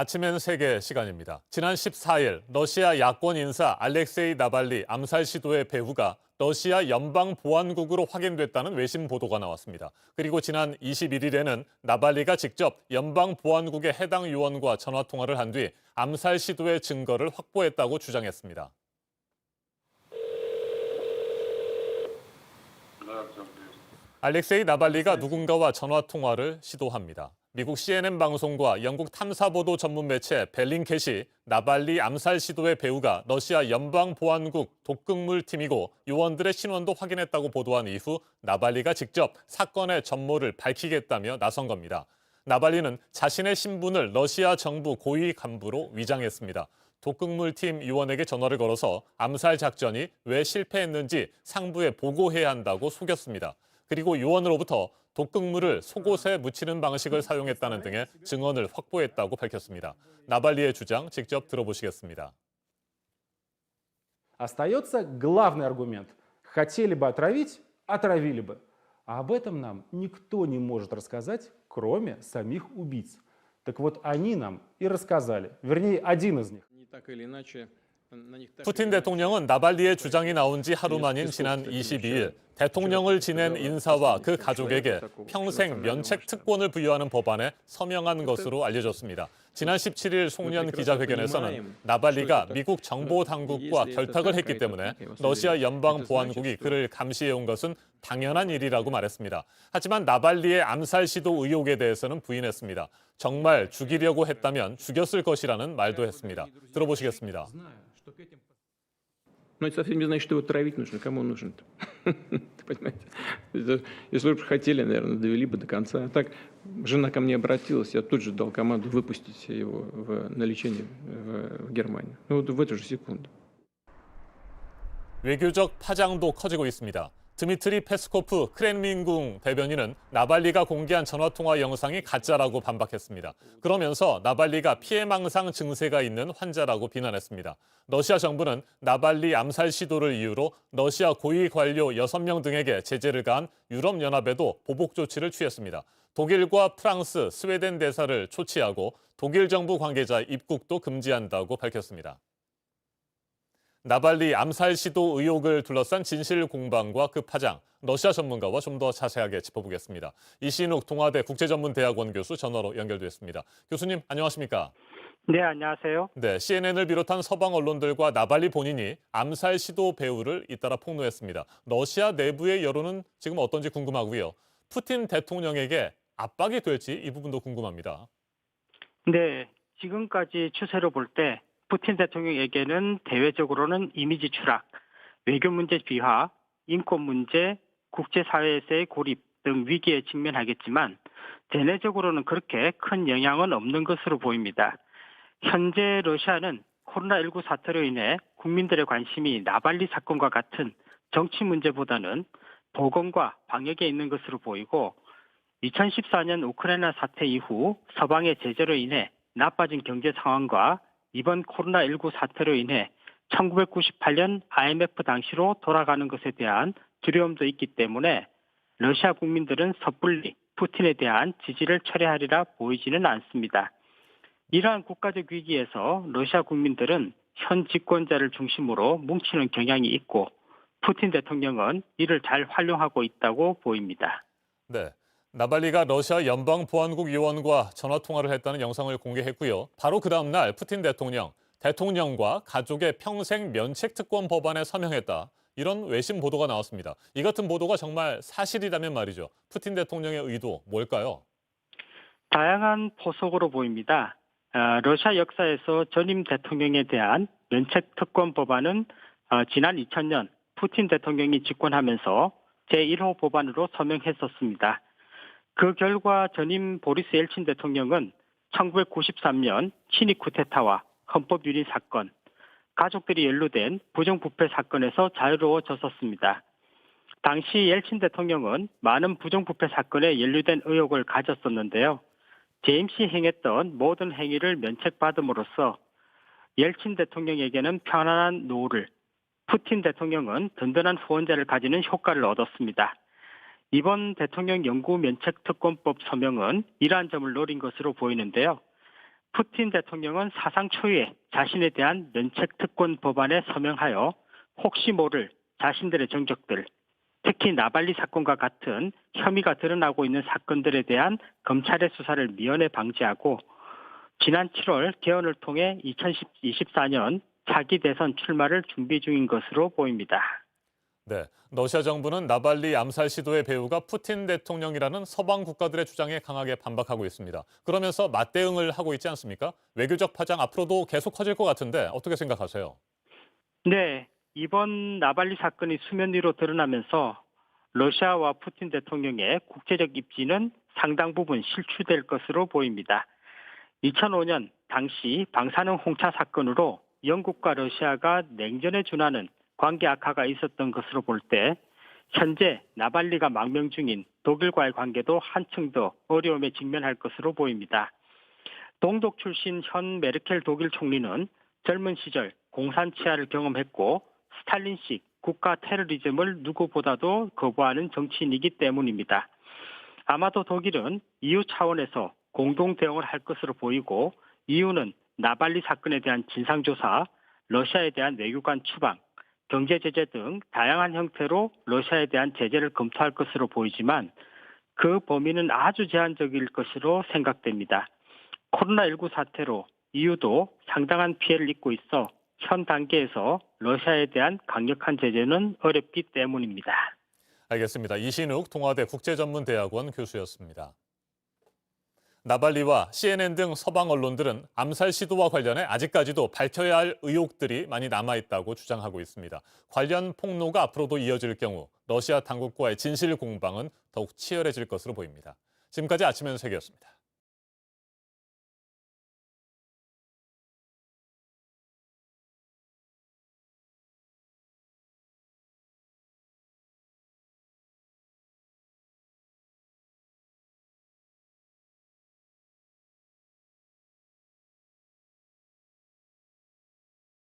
아침엔 세계 시간입니다. 지난 14일 러시아 야권 인사 알렉세이 나발리 암살 시도의 배후가 러시아 연방보안국으로 확인됐다는 외신 보도가 나왔습니다. 그리고 지난 21일에는 나발리가 직접 연방보안국의 해당 요원과 전화 통화를 한 뒤 암살 시도의 증거를 확보했다고 주장했습니다. 알렉세이 나발리가 누군가와 전화 통화를 시도합니다. 미국 CNN 방송과 영국 탐사보도 전문 매체 벨링캣이 나발리 암살 시도의 배후가 러시아 연방보안국 독극물팀이고 요원들의 신원도 확인했다고 보도한 이후 나발리가 직접 사건의 전모를 밝히겠다며 나선 겁니다. 나발리는 자신의 신분을 러시아 정부 고위 간부로 위장했습니다. 독극물팀 요원에게 전화를 걸어서 암살 작전이 왜 실패했는지 상부에 보고해야 한다고 속였습니다. 그리고 요원으로부터 독극물을 속옷에 묻히는 방식을 사용했다는 등의 증언을 확보했다고 밝혔습니다. 나발리의 주장 직접 들어보시겠습니다. Остается главный аргумент. Хотели бы отравить, отравили бы. А об этом нам никто не может рассказать, кроме самих убийц. Так вот, они нам и рассказали. Вернее, один из них. Так или иначе, 푸틴 대통령은 나발리의 주장이 나온 지 하루 만인 지난 22일 대통령을 지낸 인사와 그 가족에게 평생 면책 특권을 부여하는 법안에 서명한 것으로 알려졌습니다. 지난 17일 송년 기자회견에서는 나발리가 미국 정보 당국과 결탁을 했기 때문에 러시아 연방보안국이 그를 감시해온 것은 당연한 일이라고 말했습니다. 하지만 나발리의 암살 시도 의혹에 대해서는 부인했습니다. 정말 죽이려고 했다면 죽였을 것이라는 말도 했습니다. 들어보시겠습니다. Но это совсем не значит, что его травить нужно. Кому он нужен-то? Понимаете? Если бы хотели, наверное, довели бы до конца. А так жена ко мне обратилась, я тут же дал команду выпустить его на лечение в Германию. Ну вот в эту же секунду. 외교적 파장도 커지고 있습니다. 드미트리 페스코프 크렘린궁 대변인은 나발리가 공개한 전화통화 영상이 가짜라고 반박했습니다. 그러면서 나발리가 피해망상 증세가 있는 환자라고 비난했습니다. 러시아 정부는 나발리 암살 시도를 이유로 러시아 고위 관료 6명 등에게 제재를 가한 유럽연합에도 보복 조치를 취했습니다. 독일과 프랑스, 스웨덴 대사를 초치하고 독일 정부 관계자 입국도 금지한다고 밝혔습니다. 나발리 암살 시도 의혹을 둘러싼 진실 공방과 그 파장, 러시아 전문가와 좀 더 자세하게 짚어보겠습니다. 이신욱 동아대 국제전문대학원 교수 전화로 연결됐습니다. 교수님, 안녕하십니까? 네, 안녕하세요. 네, CNN을 비롯한 서방 언론들과 나발리 본인이 암살 시도 배후를 잇따라 폭로했습니다. 러시아 내부의 여론은 지금 어떤지 궁금하고요. 푸틴 대통령에게 압박이 될지 이 부분도 궁금합니다. 네, 지금까지 추세로 볼 때 푸틴 대통령에게는 대외적으로는 이미지 추락, 외교 문제 비화, 인권 문제, 국제사회에서의 고립 등 위기에 직면하겠지만 대내적으로는 그렇게 큰 영향은 없는 것으로 보입니다. 현재 러시아는 코로나19 사태로 인해 국민들의 관심이 나발리 사건과 같은 정치 문제보다는 보건과 방역에 있는 것으로 보이고 2014년 우크라이나 사태 이후 서방의 제재로 인해 나빠진 경제 상황과 이번 코로나19 사태로 인해 1998년 IMF 당시로 돌아가는 것에 대한 두려움도 있기 때문에 러시아 국민들은 섣불리 푸틴에 대한 지지를 철회하리라 보이지는 않습니다. 이러한 국가적 위기에서 러시아 국민들은 현 집권자를 중심으로 뭉치는 경향이 있고 푸틴 대통령은 이를 잘 활용하고 있다고 보입니다. 네. 나발리가 러시아 연방보안국 요원과 전화통화를 했다는 영상을 공개했고요. 바로 그 다음 날 푸틴 대통령과 가족의 평생 면책특권 법안에 서명했다. 이런 외신 보도가 나왔습니다. 이 같은 보도가 정말 사실이라면 말이죠. 푸틴 대통령의 의도 뭘까요? 다양한 포석으로 보입니다. 러시아 역사에서 전임 대통령에 대한 면책특권 법안은 지난 2000년 푸틴 대통령이 집권하면서 제1호 법안으로 서명했었습니다. 그 결과 전임 보리스 엘친 대통령은 1993년 친위 쿠데타와 헌법 유린 사건, 가족들이 연루된 부정부패 사건에서 자유로워졌었습니다. 당시 엘친 대통령은 많은 부정부패 사건에 연루된 의혹을 가졌었는데요. 재임 시 행했던 모든 행위를 면책받음으로써 엘친 대통령에게는 편안한 노후를, 푸틴 대통령은 든든한 후원자를 가지는 효과를 얻었습니다. 이번 대통령 영구 면책특권법 서명은 이러한 점을 노린 것으로 보이는데요. 푸틴 대통령은 사상 초유의 자신에 대한 면책특권 법안에 서명하여 혹시 모를 자신들의 정적들, 특히 나발리 사건과 같은 혐의가 드러나고 있는 사건들에 대한 검찰의 수사를 미연에 방지하고 지난 7월 개헌을 통해 2024년 차기 대선 출마를 준비 중인 것으로 보입니다. 네, 러시아 정부는 나발리 암살 시도의 배후가 푸틴 대통령이라는 서방 국가들의 주장에 강하게 반박하고 있습니다. 그러면서 맞대응을 하고 있지 않습니까? 외교적 파장 앞으로도 계속 커질 것 같은데 어떻게 생각하세요? 네, 이번 나발리 사건이 수면 위로 드러나면서 러시아와 푸틴 대통령의 국제적 입지는 상당 부분 실추될 것으로 보입니다. 2005년 당시 방사능 홍차 사건으로 영국과 러시아가 냉전에 준하는 관계 악화가 있었던 것으로 볼 때 현재 나발리가 망명 중인 독일과의 관계도 한층 더 어려움에 직면할 것으로 보입니다. 동독 출신 현 메르켈 독일 총리는 젊은 시절 공산 치하를 경험했고 스탈린식 국가 테러리즘을 누구보다도 거부하는 정치인이기 때문입니다. 아마도 독일은 EU 차원에서 공동 대응을 할 것으로 보이고 EU는 나발리 사건에 대한 진상조사, 러시아에 대한 외교관 추방, 경제 제재 등 다양한 형태로 러시아에 대한 제재를 검토할 것으로 보이지만 그 범위는 아주 제한적일 것으로 생각됩니다. 코로나19 사태로 EU도 상당한 피해를 입고 있어 현 단계에서 러시아에 대한 강력한 제재는 어렵기 때문입니다. 알겠습니다. 이신욱 동아대 국제전문대학원 교수였습니다. 나발리와 CNN 등 서방 언론들은 암살 시도와 관련해 아직까지도 밝혀야 할 의혹들이 많이 남아있다고 주장하고 있습니다. 관련 폭로가 앞으로도 이어질 경우 러시아 당국과의 진실 공방은 더욱 치열해질 것으로 보입니다. 지금까지 아침 현수였습니다.